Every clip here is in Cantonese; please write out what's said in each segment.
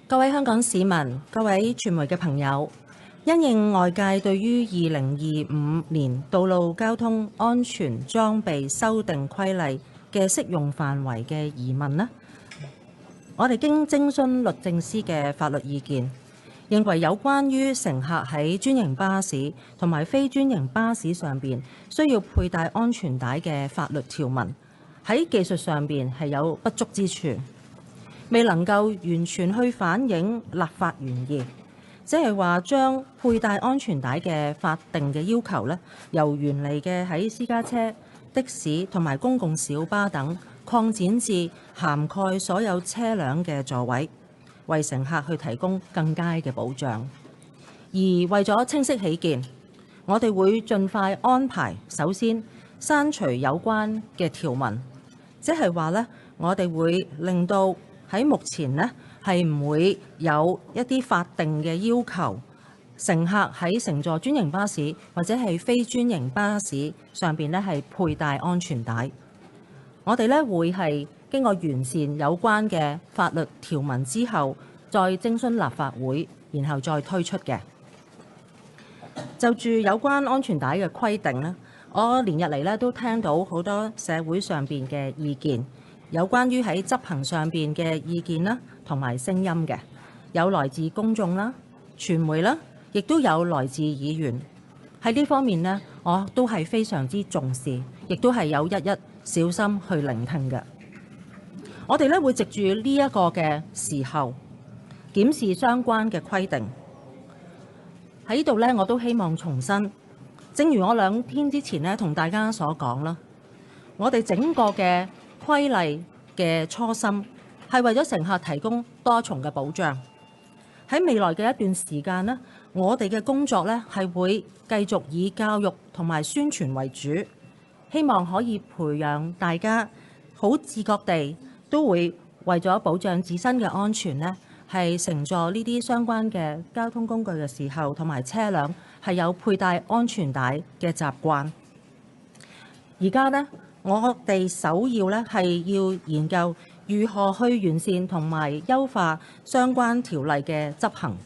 各位香港市民、各位傳媒嘅朋友，因應外界對於2025年道路交通安全裝備修訂規例嘅適用範圍嘅疑問呢，我哋經徵詢律政司嘅法律意見，認為有關於乘客喺專營巴士同埋非專營巴士上邊需要佩戴安全帶嘅法律條文喺技術上邊係有不足之處，未能夠完全去反映立法原意，即係話將佩戴安全帶嘅法定嘅要求咧，由原嚟嘅喺私家車、的士同埋公共小巴等擴展至涵蓋所有車輛嘅座位，為乘客去提供更佳嘅保障。而為咗清晰起見，我哋會盡快安排，首先刪除有關嘅條文，即係話咧，我哋會令到喺目前呢，係唔會有一啲法定嘅要求，乘客喺乘坐專營巴士或者係非專營巴士上邊呢係佩戴安全帶。我哋呢會係經過完善有關嘅法律條文之後，再徵詢立法會，然後再推出嘅。就住有關安全帶嘅規定呢，我連日嚟呢都聽到好多社會上邊嘅意見。有關於喺執行上邊嘅意見啦，同埋聲音嘅，有來自公眾啦、傳媒啦，亦都有來自議員。喺呢方面呢，我都係非常之重視，亦都係有一一小心去聆聽嘅。我哋咧會藉住呢一個嘅時候，檢視相關嘅規定。喺呢度咧，我都希望重申，正如我2天之前呢同大家所講啦，我哋整個嘅規例嘅初心係為咗乘客提供多重嘅保障。喺未來嘅一段時間呢，我哋嘅工作呢係會繼續以教育同埋宣傳為主，希望可以培養大家好自覺地都會為咗保障自身嘅安全呢，係乘坐呢啲相關嘅交通工具嘅時候，同埋車輛係有佩戴安全帶嘅習慣。而家呢，我哋首要咧係要研究如何去完善同埋優化相關條例嘅執行，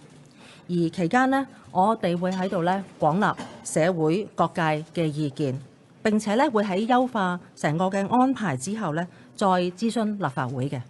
而期間呢，我哋會喺度咧廣納社會各界嘅意見，並且咧會喺優化成個嘅安排之後咧，再諮詢立法會嘅。